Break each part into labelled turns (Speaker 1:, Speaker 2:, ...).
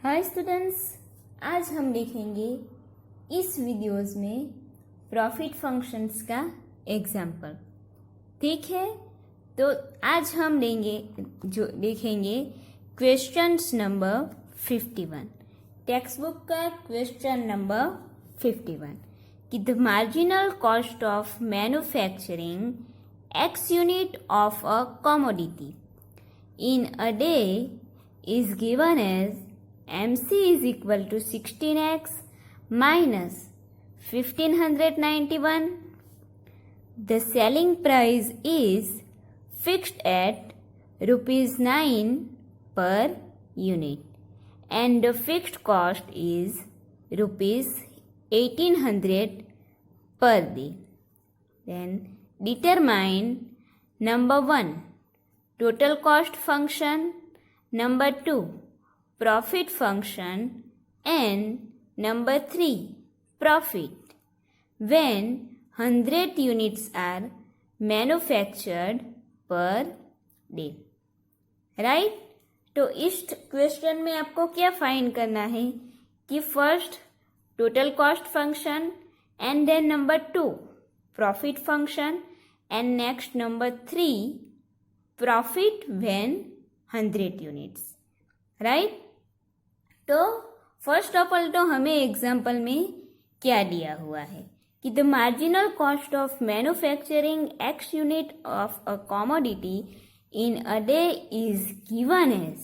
Speaker 1: Hi students, आज हम देखेंगे इस वीडियोस में प्रॉफिट फंक्शंस का एग्जाम्पल। ठीक है, तो आज हम देखेंगे क्वेश्चंस नंबर 51, टेक्स्ट बुक का क्वेश्चन नंबर 51 कि the marginal cost of manufacturing x unit of a commodity in a day is given as MC is equal to 16x minus 1591. The selling price is fixed at rupees 9 per unit and the fixed cost is rupees 1800 per day. Then determine number 1 total cost function, number 2 profit function, and number 3 profit when 100 units are manufactured per day. Right, तो इस question में आपको क्या find करना है कि first total cost function and then number 2 profit function and next number 3 profit when 100 units. Right, तो first of all तो हमें एग्जाम्पल में क्या दिया हुआ है कि the marginal cost of manufacturing x unit of a commodity in a day is given as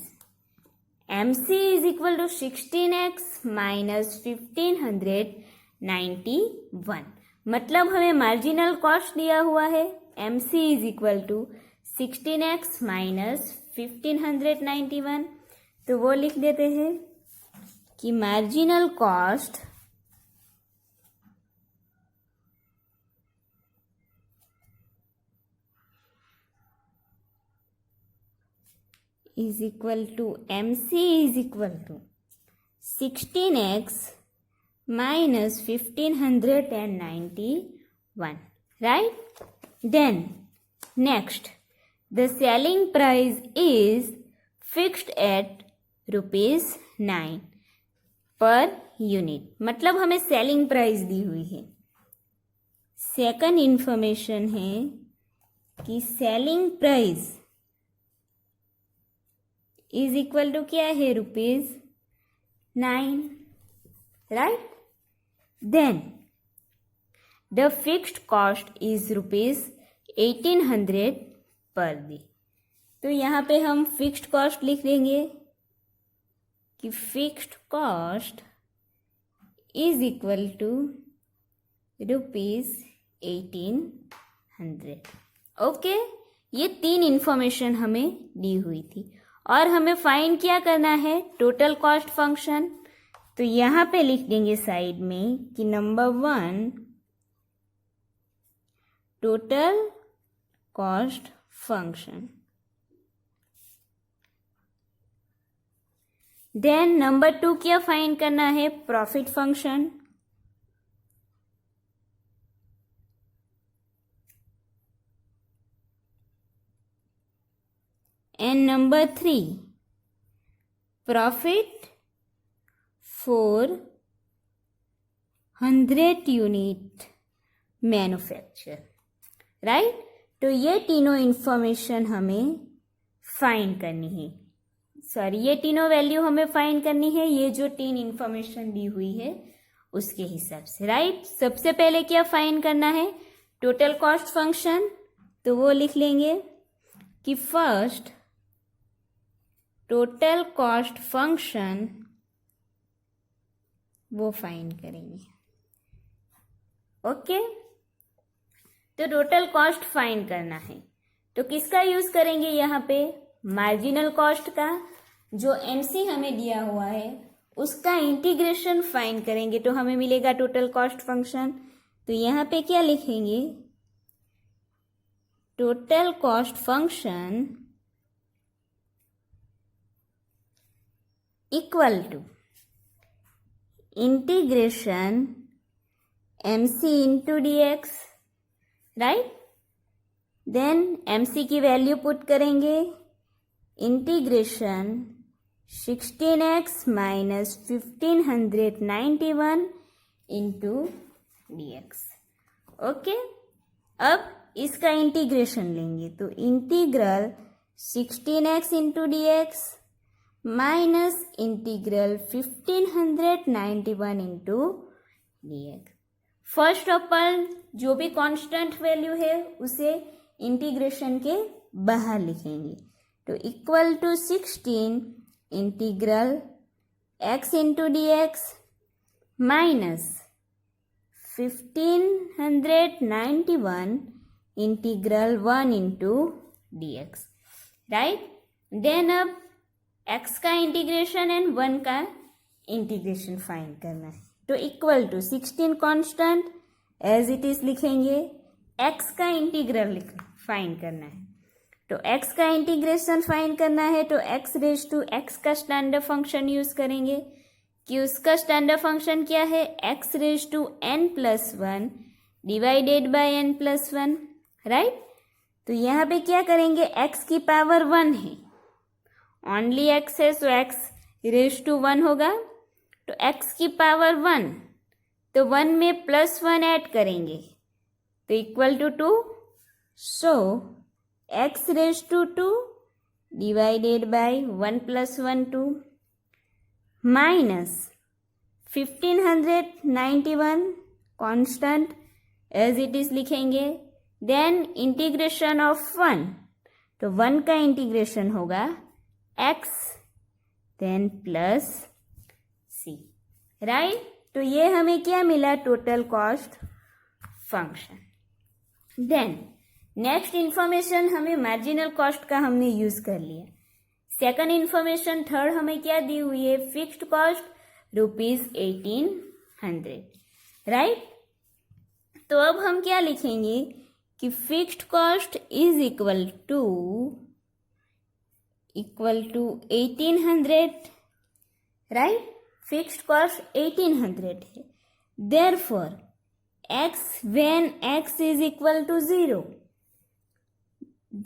Speaker 1: MC is equal to 16x minus 1591। मतलब हमें मार्जिनल कॉस्ट दिया हुआ है MC is equal to 16x minus 1591। तो वो लिख देते हैं कि marginal cost is equal to MC is equal to 16x minus 1591। Right, then next the selling price is fixed at rupees 9 per unit। मतलब हमें सेलिंग प्राइस दी हुई है। सेकंड इंफॉर्मेशन है कि selling price is equal to क्या है rupees 9। Right, then the fixed cost is rupees 1800 per day. तो यहाँ पे हम फिक्स्ड कॉस्ट लिख देंगे कि fixed cost is equal to rupees 1800। Okay, ये 3 इंफॉर्मेशन हमें दी हुई थी और हमें फाइंड क्या करना है टोटल कॉस्ट फंक्शन। तो यहाँ पे लिख देंगे साइड में कि number 1 total cost function, then number 2 क्या फाइंड करना है profit function, and number 3 profit for 100 unit manufacture. Right, तो ये तीनों इंफॉर्मेशन हमें फाइंड करनी है। सॉरी, ये तीनों वैल्यू हमें फाइंड करनी है, ये जो 3 इंफॉर्मेशन दी हुई है उसके हिसाब से। राइट, सबसे पहले क्या फाइंड करना है टोटल कॉस्ट फंक्शन। तो वो लिख लेंगे कि फर्स्ट टोटल कॉस्ट फंक्शन वो फाइंड करेंगे। ओके, तो टोटल कॉस्ट फाइंड करना है तो किसका यूज करेंगे यहाँ पे मार्जिनल कॉस्ट का। जो MC हमें दिया हुआ है उसका इंटीग्रेशन फाइंड करेंगे तो हमें मिलेगा टोटल कॉस्ट फंक्शन। तो यहाँ पे क्या लिखेंगे total cost function equal to integration MC into DX। Right, then MC की वैल्यू पुट करेंगे integration 16x minus 1591 into dx। Okay, अब इसका इंटीग्रेशन लेंगे तो integral 16x into dx minus integral 1591 into dx। First अपन जो भी कांस्टेंट वैल्यू है उसे इंटीग्रेशन के बाहर लिखेंगे तो equal to 16 integral x into dx minus 1591 integral 1 into dx, right. Then अब x का इंटीग्रेशन एंड 1 का इंटीग्रेशन फाइंड करना है तो equal to 16 constant as it is लिखेंगे, x का इंटीग्रल फाइंड करना है तो x का इंटीग्रेशन फाइंड करना है तो x रेज टू x का स्टैंडर्ड फंक्शन यूज करेंगे कि उसका स्टैंडर्ड फंक्शन क्या है, x raise to n+1 divided by n+1, right. तो यहाँ पे क्या करेंगे, x की पावर 1 है, ओनली x है सो x रेज टू 1 होगा तो x की पावर 1 तो 1 में +1 ऐड करेंगे तो equal to 2, so x raise to 2 divided by 1 + 1 2 minus 1591 constant as it is लिखेंगे, देन इंटीग्रेशन ऑफ 1 तो 1 का इंटीग्रेशन होगा x then plus c, right. तो ये हमें क्या मिला, total cost function. Then next information हमें मार्जिनल कॉस्ट का हमने यूज कर लिया। सेकंड इंफॉर्मेशन थर्ड हमें क्या दी हुई है, फिक्स्ड कॉस्ट ₹1800, राइट। तो अब हम क्या लिखेंगे कि fixed cost is equal to 1800, right. Fixed cost 1800 है, therefore x when x is equal to 0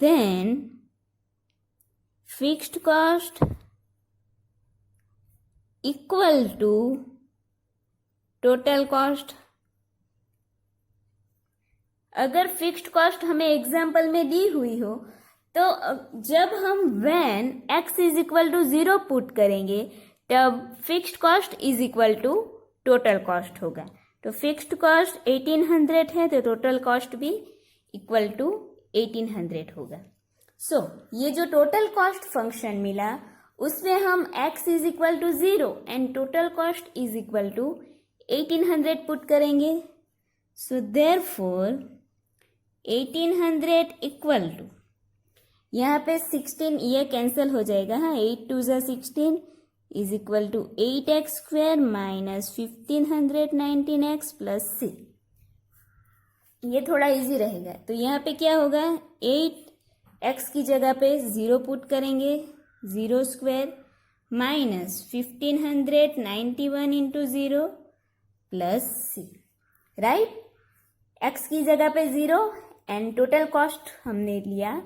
Speaker 1: then fixed cost equal to total cost। अगर फिक्स्ड कॉस्ट हमें एग्जाम्पल में दी हुई हो तो जब हम when x is equal to 0 put करेंगे तब fixed cost is equal to total cost होगा। तो फिक्स्ड कॉस्ट 1800 है तो टोटल कॉस्ट भी इक्वल टू 1800 होगा। सो ये जो टोटल कॉस्ट फंक्शन मिला उसमें हम x is equal to 0 and total cost is equal to 1800 put करेंगे। सो देयरफॉर 1800 इक्वल टू, यहाँ पे 16 ये कैंसिल हो जाएगा, हाँ 8 2 ज़ा 16 is equal to 8x² minus 1519x plus c। ये थोड़ा इजी रहेगा तो यहाँ पे क्या होगा, 8x की जगह पे 0 पुट करेंगे, 0² minus 1591 into 0 plus c, right. x की जगह पे 0 एंड टोटल कॉस्ट हमने लिया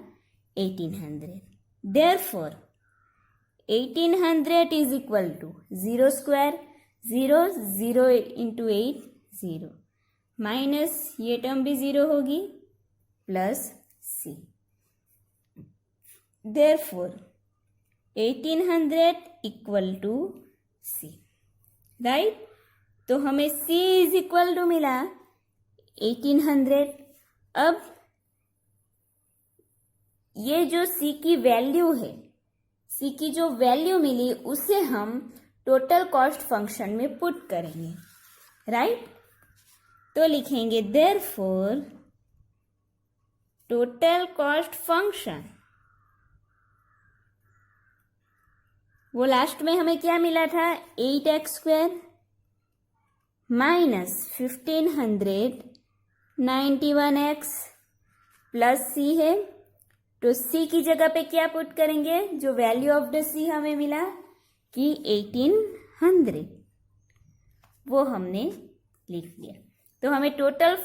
Speaker 1: 1800, therefore 1800 is equal to 0² 0 0 into 8 0 minus ये टर्म भी 0 होगी plus c, therefore 1800 equal to c, right. तो हमें c इज इक्वल टू मिला 1800। अब ये जो c की वैल्यू है, c की जो वैल्यू मिली उसे हम टोटल कॉस्ट फंक्शन में पुट करेंगे, राइट। तो लिखेंगे देयरफॉर टोटल कॉस्ट फंक्शन, वो लास्ट में हमें क्या मिला था, 8x² minus 1591x plus c है तो c की जगह पे क्या पुट करेंगे, जो वैल्यू ऑफ द c हमें मिला कि 1800, वो हमने लिख दिया। तो हमें total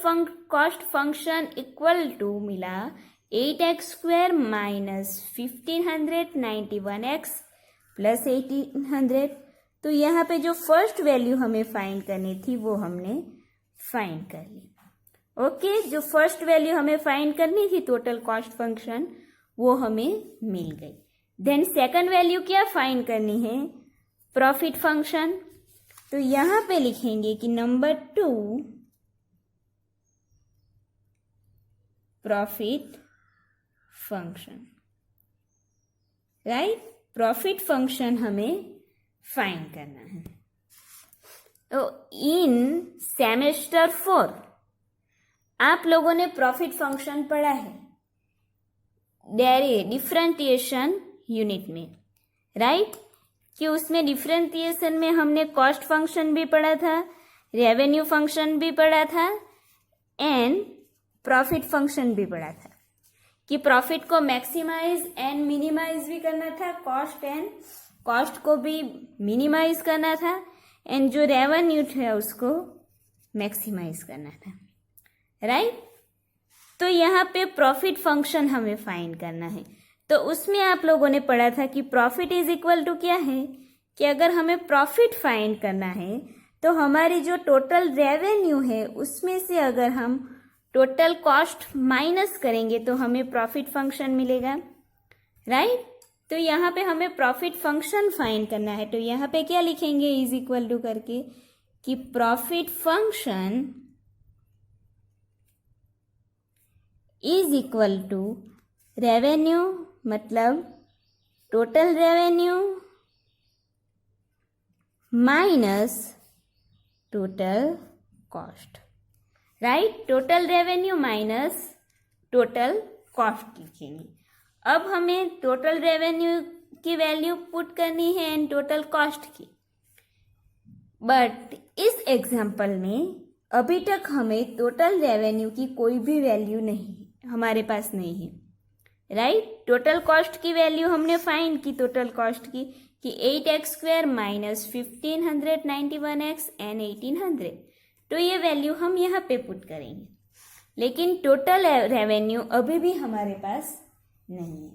Speaker 1: cost function equal to मिला 8x² माइनस 1591x प्लस 1800। तो यहाँ पे जो फर्स्ट वैल्यू हमें फाइंड करनी थी वो हमने फाइंड कर ली। ओके, जो फर्स्ट वैल्यू हमें फाइंड करनी थी टोटल कॉस्ट फंक्शन, वो हमें मिल गई। देन सेकंड वैल्यू क्या फाइंड करनी है? Profit function. तो यहाँ पे लिखेंगे कि number 2 profit function, right. Profit function हमें फाइंड करना है। तो इन सेमेस्टर 4 आप लोगों ने प्रॉफिट फंक्शन पढ़ा है डिफरेंटिएशन यूनिट में, राइट। कि उसमें डिफरेंटिएशन में हमने कॉस्ट फंक्शन भी पढ़ा था, रेवेन्यू फंक्शन भी पढ़ा था एंड प्रॉफिट फंक्शन भी पढ़ा था। कि प्रॉफिट को मैक्सिमाइज एंड मिनिमाइज भी करना था, कॉस्ट को भी मिनिमाइज करना था एंड जो रेवेन्यू है उसको मैक्सिमाइज करना था, राइट। तो यहाँ पे प्रॉफिट फंक्शन हमें फाइंड करना है। तो उसमें आप लोगों ने पढ़ा था कि प्रॉफिट इज इक्वल टू क्या है, कि अगर हमें प्रॉफिट फाइंड करना है तो हमारी जो टोटल रेवेन्यू है उसमें से अगर हम टोटल कॉस्ट माइनस करेंगे तो हमें प्रॉफिट फंक्शन मिलेगा, राइट। तो यहाँ पे हमें प्रॉफिट फंक्शन फाइंड करना है। तो यहाँ पे क्या लिखेंगे इज इक्वल टू करके कि profit function is equal to revenue, मतलब total revenue minus total cost, right. Total revenue minus total cost लिखेंगे। अब हमें टोटल रेवेन्यू की वैल्यू पुट करनी है एंड टोटल कॉस्ट की, बट इस एग्जाम्पल में अभी तक हमें टोटल रेवेन्यू की कोई भी वैल्यू नहीं हमारे पास नहीं है, राइट। टोटल कॉस्ट की वैल्यू हमने फाइंड की, टोटल कॉस्ट की कि 8x² माइनस 1591x एंड 1800। तो ये वैल्यू हम यहाँ पे पुट करेंगे, लेकिन टोटल रेवेन्यू अभी भी हमारे पास नहीं है।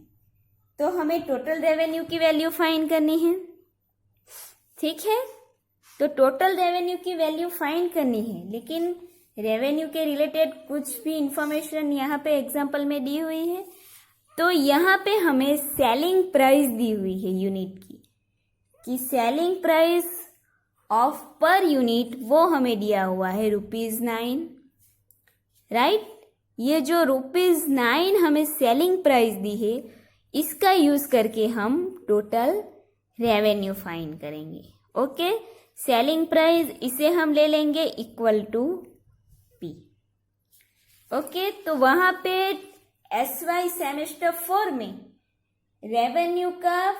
Speaker 1: तो हमें टोटल रेवेन्यू की वैल्यू फाइंड करनी है, ठीक है। तो टोटल रेवेन्यू की वैल्यू फाइंड करनी है, लेकिन रेवेन्यू के रिलेटेड कुछ भी इंफॉर्मेशन यहाँ पे एग्जाम्पल में दी हुई है। तो यहाँ पे हमें सेलिंग प्राइस दी हुई है यूनिट की, कि selling price of per unit वो हमें दिया हुआ है ₹9, राइट। ये जो ₹9 हमें सेलिंग प्राइस दी है, इसका यूज करके हम टोटल रेवेन्यू फाइंड करेंगे। ओके, सेलिंग प्राइस इसे हम ले लेंगे इक्वल टू P। ओके, तो वहां पे SY सेमेस्टर 4 में रेवेन्यू का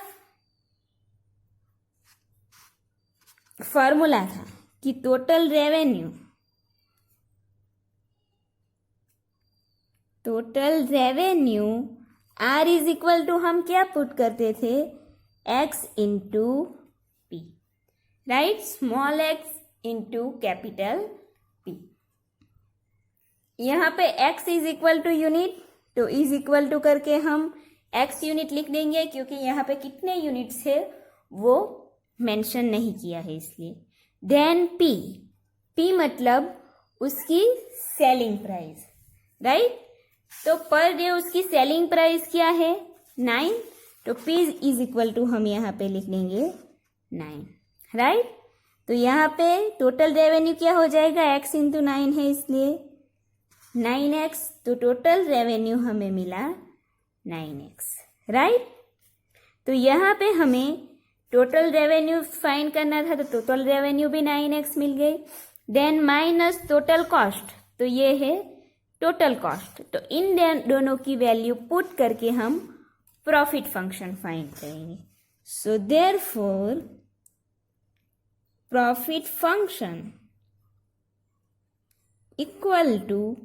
Speaker 1: फॉर्मूला था कि total revenue R is equal to हम क्या पुट करते थे, X into P, right. Small x into capital P। यहाँ पे X is equal to unit, तो इज इक्वल टू करके हम X यूनिट लिख देंगे, क्योंकि यहाँ पे कितने यूनिट्स है वो मेंशन नहीं किया है इसलिए। देन P मतलब उसकी सेलिंग प्राइस, राइट। तो पर डे उसकी सेलिंग प्राइस क्या है 9, तो P इज इक्वल टू हम यहाँ पे लिख लेंगे 9, राइट। तो यहाँ पे टोटल रेवेन्यू क्या हो जाएगा, X इंटू 9 है इसलिए 9x, तो टोटल रेवेन्यू हमें मिला 9x, राइट। तो यहाँ पे हमें टोटल रेवेन्यू फाइंड करना था, तो टोटल रेवेन्यू भी 9x मिल गई। देन माइनस टोटल कॉस्ट, तो ये है टोटल कॉस्ट। तो इन दोनों की वैल्यू पुट करके हम प्रॉफिट फंक्शन फाइंड करेंगे। So therefore profit function equal to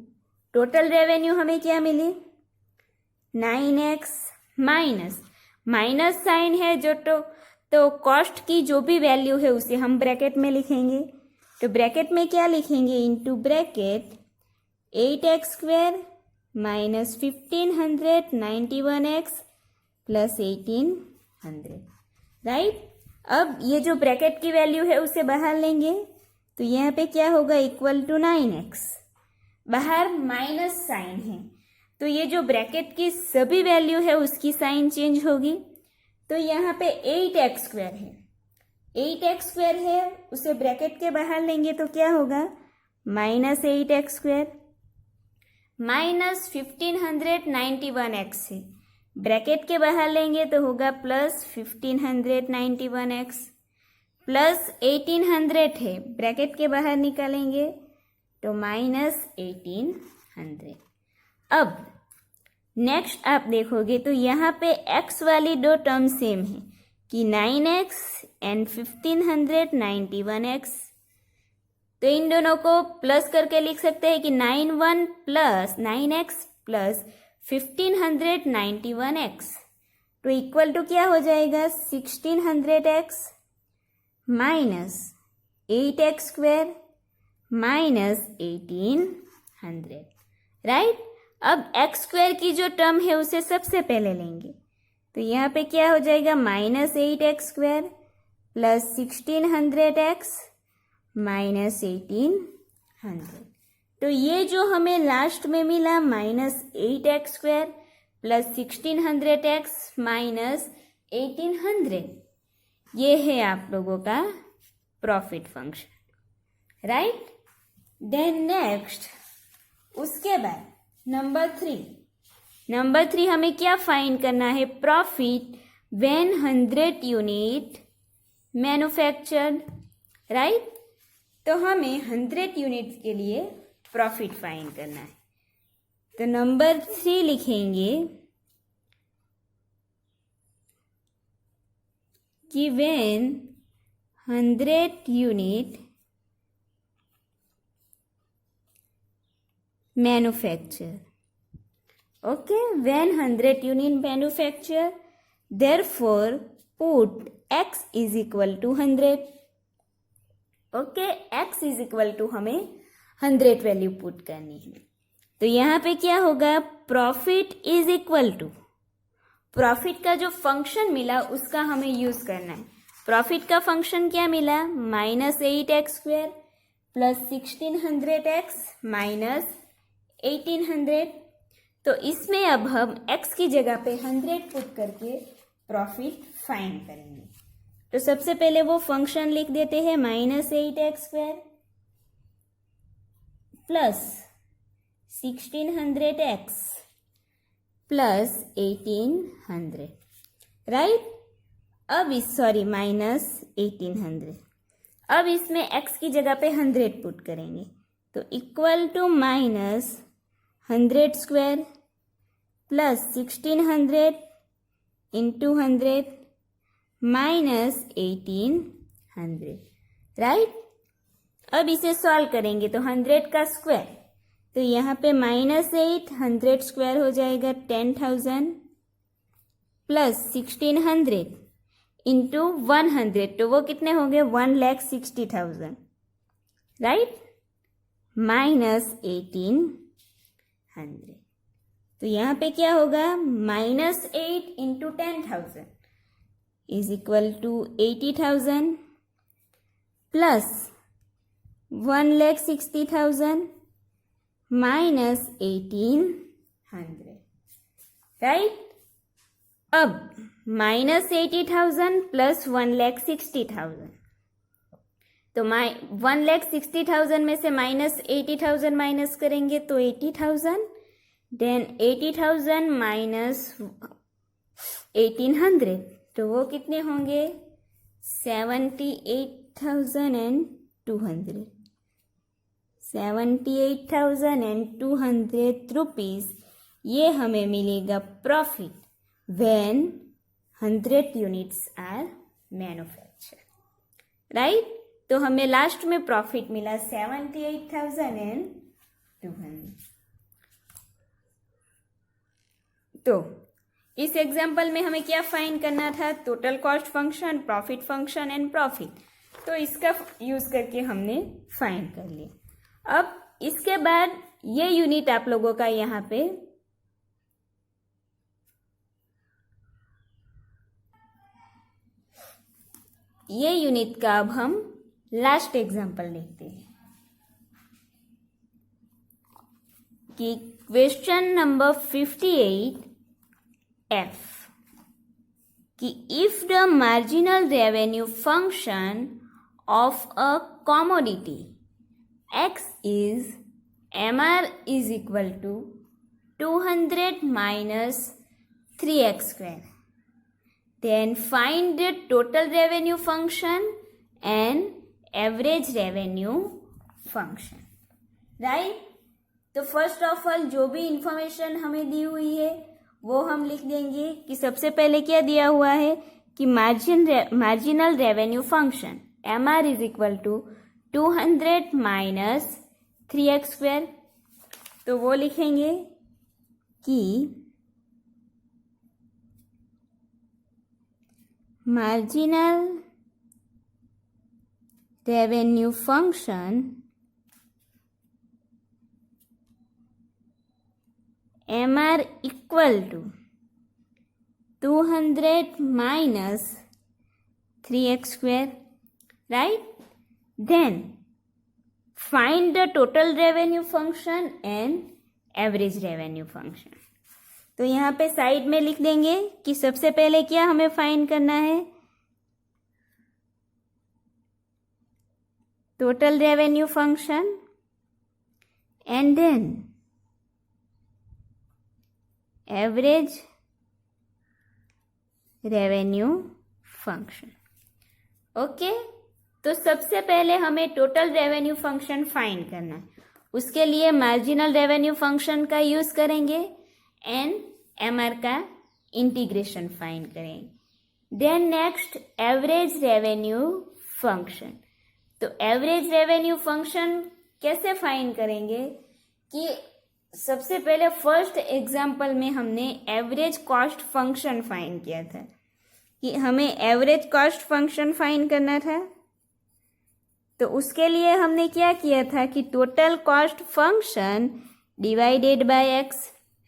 Speaker 1: total revenue हमें क्या मिली 9x माइनस साइन है जो तो कॉस्ट की जो भी वैल्यू है उसे हम ब्रैकेट में लिखेंगे। तो ब्रैकेट में क्या लिखेंगे, into bracket 8x² minus 1591x plus 1800, right. अब ये जो ब्रैकेट की वैल्यू है उसे बाहर लेंगे तो यहाँ पे क्या होगा, इक्वल टू 9x। बाहर माइनस साइन है तो ये जो ब्रैकेट की सभी वैल्यू है उसकी साइन चेंज होगी। तो यहाँ पे 8x² है, 8x² है, उसे ब्रैकेट के बाहर लेंगे तो क्या होगा, -8x²। माइनस 1591x है, ब्रैकेट के बाहर लेंगे तो होगा प्लस 1591x, प्लस 1800 है, ब्रैकेट के बाहर निकालेंगे तो -1800। अब नेक्स्ट आप देखोगे तो यहाँ पे x वाली दो टर्म सेम है कि 9x एंड 1591x, तो इन दोनों को प्लस करके लिख सकते हैं कि 91 प्लस 9x प्लस 1591x, तो इक्वल टू क्या हो जाएगा, 1600x minus 8x² minus 1800, right. अब x² की जो टर्म है उसे सबसे पहले लेंगे तो यहाँ पे क्या हो जाएगा, -8x² प्लस 1600x माइनस 1800। तो ये जो हमें लास्ट में मिला -8x² प्लस 1600x माइनस 1800, ये है आप लोगों का profit function, right. Then next उसके बाद नंबर 3 हमें क्या फाइंड करना है, profit when 100 unit manufactured, right. तो हमें 100 यूनिट्स के लिए प्रॉफिट फाइंड करना है। तो नंबर 3 लिखेंगे कि when 100 unit manufacture, okay, when 100 unit manufacture, therefore put x is equal to 100, okay, x is equal to हमें 100 वैल्यू पुट करनी है। तो यहाँ पे क्या होगा, profit is equal to, profit का जो फंक्शन मिला उसका हमें यूज करना है। प्रॉफिट का फंक्शन क्या मिला, -8x² प्लस 1600x माइनस 1800। तो इसमें अब हम x की जगह पे 100 पुट करके प्रॉफिट फाइंड करेंगे। तो सबसे पहले वो फंक्शन लिख देते हैं, -8x² plus 1600x plus 1800, right. अब माइनस 1800। अब इसमें x की जगह पे 100 पुट करेंगे तो equal to -100² plus 1600 into 100 minus 1800, right. अब इसे सॉल्व करेंगे तो 100 का स्क्वायर, तो यहाँ पे -8 100² हो जाएगा 10,000 प्लस 1600 इंटू 100, तो वो कितने हो गए, 1,60,000, राइट, माइनस 1800। तो यहाँ पे क्या होगा, -8 into 10,000 is equal to 80,000 plus 1,60,000 minus 1800, right. अब -80,000 प्लस 1,60,000, तो 1,60,000 में से -80,000 माइनस करेंगे तो 80,000, देन 80,000 माइनस 1800, तो वो कितने होंगे, 78,200, 78,200 रुपीज, ये हमें मिलेगा profit when 100 units are manufacture, right. तो हमें लास्ट में प्रॉफिट मिला 78,200। तो इस एग्जाम्पल में हमें क्या फाइंड करना था, total cost function, profit function and profit. तो इसका यूज करके हमने फाइंड कर लिया। अब इसके बाद ये यूनिट आप लोगों का यहाँ पे ये यूनिट का अब हम लास्ट एग्जाम्पल देखते हैं कि क्वेश्चन नंबर 58 F कि if the marginal revenue function of a commodity X is MR is equal to 200 minus 3x square. Then find the total revenue function and average revenue function. Right? तो first of all जो भी information हमें दी हुई है वो हम लिख देंगे कि सबसे पहले क्या दिया हुआ है कि marginal revenue function MR is equal to 200 minus 3x square. तो वो लिखेंगे कि marginal revenue function MR equal to 200 minus 3x square, right. Then find the total revenue function and average revenue function. तो यहाँ पे साइड में लिख देंगे कि सबसे पहले क्या हमें फाइंड करना है, total revenue function and then average revenue function. Okay, तो सबसे पहले हमें टोटल रेवेन्यू फंक्शन फाइंड करना है। उसके लिए मार्जिनल रेवेन्यू फंक्शन का यूज करेंगे एंड MR का इंटीग्रेशन फाइंड करेंगे। Then next average revenue function. तो एवरेज रेवेन्यू फंक्शन कैसे फाइंड करेंगे कि सबसे पहले फर्स्ट एग्जांपल में हमने एवरेज कॉस्ट फंक्शन फाइंड किया था कि हमें एवरेज कॉस्ट फंक्शन फाइंड करना था। तो उसके लिए हमने क्या किया था कि total cost function divided by x,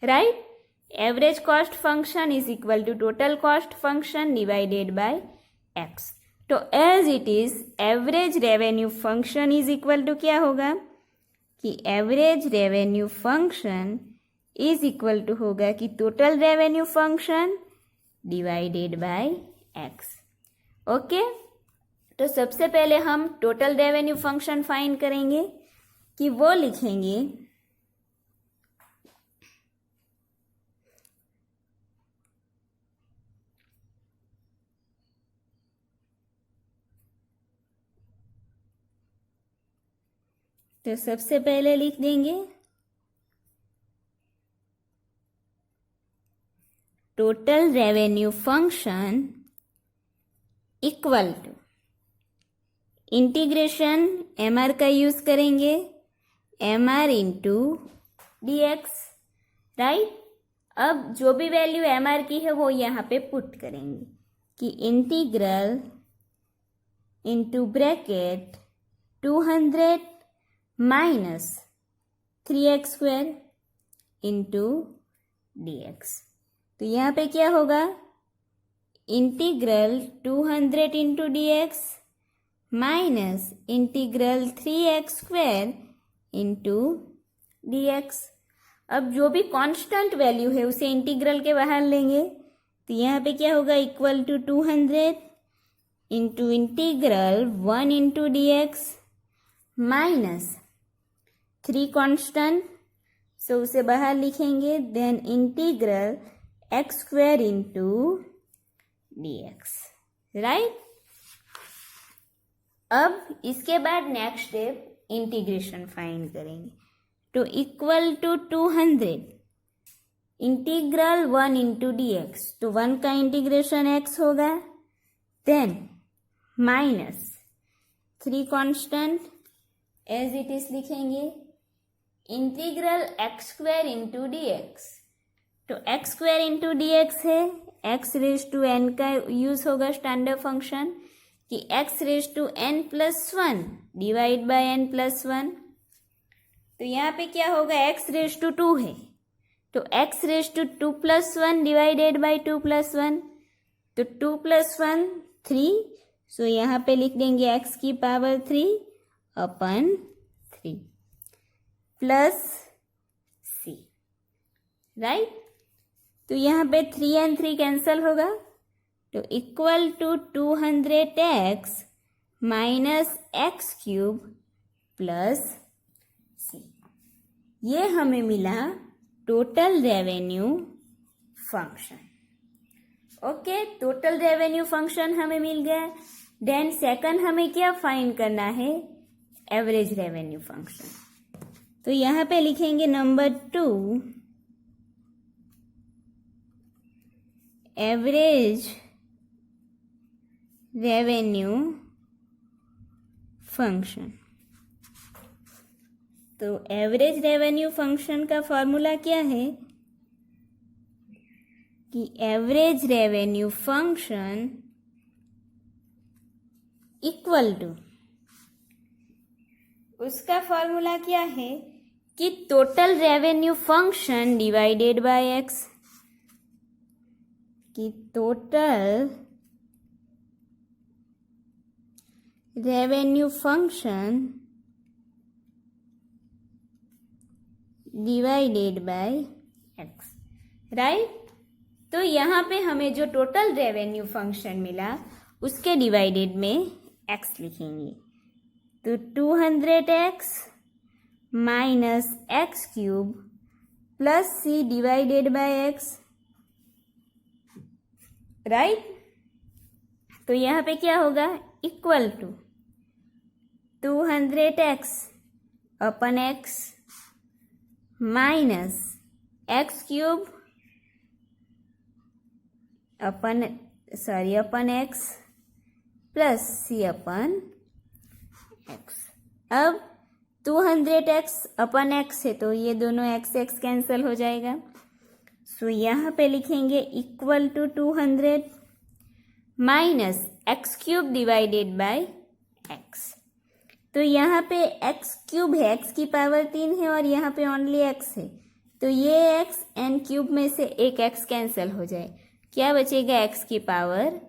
Speaker 1: right. Average cost function is equal to total cost function divided by x। तो as it is average revenue function is equal to क्या होगा कि average revenue function is equal to होगा कि total revenue function divided by x। Okay, तो सबसे पहले हम टोटल रेवेन्यू फंक्शन फाइंड करेंगे कि वो लिखेंगे तो सबसे पहले लिख देंगे total revenue function equal to integration MR का यूज करेंगे MR इंटू DX, राइट। अब जो भी वैल्यू MR की है वो यहाँ पे पुट करेंगे कि integral into bracket 200 minus 3x square into DX। तो यहाँ पे क्या होगा integral 200 into DX minus integral 3x square into DX। अब जो भी कांस्टेंट वैल्यू है उसे इंटीग्रल के बाहर लेंगे तो यहाँ पे क्या होगा equal to 200 into integral 1 into DX minus 3 constant, so उसे बाहर लिखेंगे। Then integral x square into DX, right. अब इसके बाद नेक्स्ट स्टेप इंटीग्रेशन फाइंड करेंगे। तो equal to 200 integral 1 into DX, तो 1 का इंटीग्रेशन x होगा। Then minus 3 constant as it is लिखेंगे integral x square into DX। तो x स्क्वायर इंटू DX है, x रेज टू n का यूज होगा स्टैंडर्ड फंक्शन कि x raise to n plus 1 divide by n plus 1। तो यहाँ पे क्या होगा x रेज टू 2 है तो x raise to 2 plus 1 divided by 2 plus 1। तो 2 प्लस 1 3, सो यहाँ पे लिख देंगे x की power 3 upon 3 plus c, right. तो यहाँ पे 3 and 3 कैंसल होगा, तो equal to 200x minus x cube plus c। ये हमें मिला total revenue function. Okay, total revenue function हमें मिल गया। देन सेकंड हमें क्या फाइंड करना है, एवरेज रेवेन्यू फंक्शन। तो यहाँ पे लिखेंगे नंबर 2, एवरेज रेवेन्यू फंक्शन। तो एवरेज रेवेन्यू फंक्शन का फॉर्मूला क्या है कि average revenue function equal to, उसका फॉर्मूला क्या है कि total revenue function divided by x, कि total revenue function divided by x, right. तो यहाँ पे हमें जो टोटल रेवेन्यू फंक्शन मिला उसके डिवाइडेड में x लिखेंगे। तो 200x minus x cube plus c divided by x, right. तो यहाँ पे क्या होगा, equal to 200x upon x minus x cube upon x plus C upon x. अब 200x अपन एक्स है तो ये दोनों एक्स एक्स कैंसिल हो जाएगा। सो यहाँ पे लिखेंगे equal to 200 minus x cube divided by x. तो यहाँ पे एक्स क्यूब है, एक्स की पावर 3 है और यहाँ पे ओनली एक्स है, तो ये एक्स एन क्यूब में से एक एक्स कैंसिल हो जाए, क्या बचेगा एक्स की पावर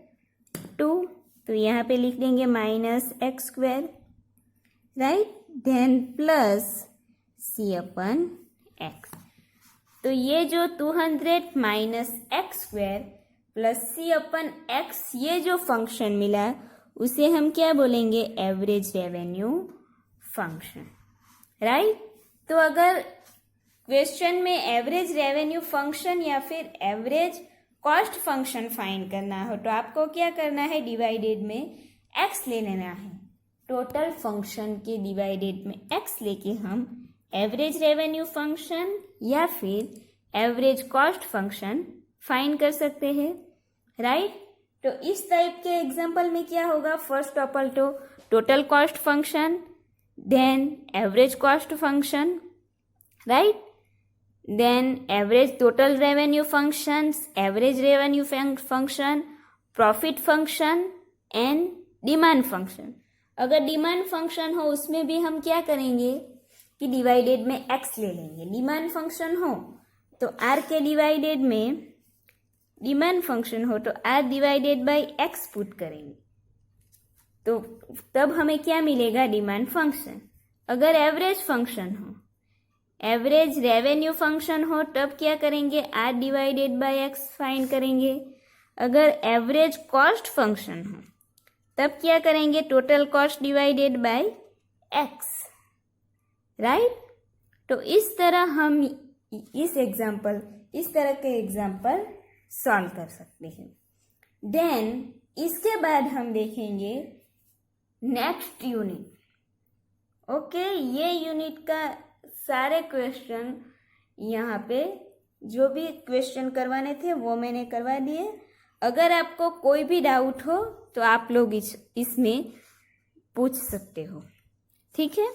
Speaker 1: 2। तो यहाँ पे लिख देंगे minus x square, right, then plus सी अपन एक्स। तो ये जो 200 माइनस एक्स स्क्वायर प्लस सी अपन एक्स, ये जो फंक्शन मिला उसे हम क्या बोलेंगे, एवरेज रेवेन्यू फंक्शन, राइट। तो अगर क्वेश्चन में एवरेज रेवेन्यू फंक्शन या फिर एवरेज कॉस्ट फंक्शन फाइंड करना हो तो आपको क्या करना है, डिवाइडेड में x ले लेना है। टोटल फंक्शन के डिवाइडेड में x लेके हम एवरेज रेवेन्यू फंक्शन या फिर एवरेज कॉस्ट फंक्शन फाइंड कर सकते हैं, राइट। तो इस टाइप के एग्जाम्पल में क्या होगा, फर्स्ट ऑफ ऑल तो total cost function, then average cost function, right, then average total revenue functions, average revenue function, profit function and demand function। अगर डिमांड फंक्शन हो उसमें भी हम क्या करेंगे कि डिवाइडेड में x ले लेंगे। डिमांड फंक्शन हो तो r के डिवाइडेड में, डिमांड फंक्शन हो तो r divided by x put करेंगे, तो तब हमें क्या मिलेगा, डिमांड फंक्शन। अगर एवरेज फंक्शन हो, एवरेज रेवेन्यू फंक्शन हो तब क्या करेंगे, R divided by x find करेंगे। अगर एवरेज कॉस्ट फंक्शन हो तब क्या करेंगे, total cost divided by x, right. तो इस तरह हम इस तरह के एग्जाम्पल सॉल्व कर सकते हैं। देन इसके बाद हम देखेंगे नेक्स्ट यूनिट। ओके, ये यूनिट का सारे क्वेश्चन यहाँ पे जो भी क्वेश्चन करवाने थे वो मैंने करवा दिए। अगर आपको कोई भी डाउट हो तो आप लोग इसमें पूछ सकते हो, ठीक है।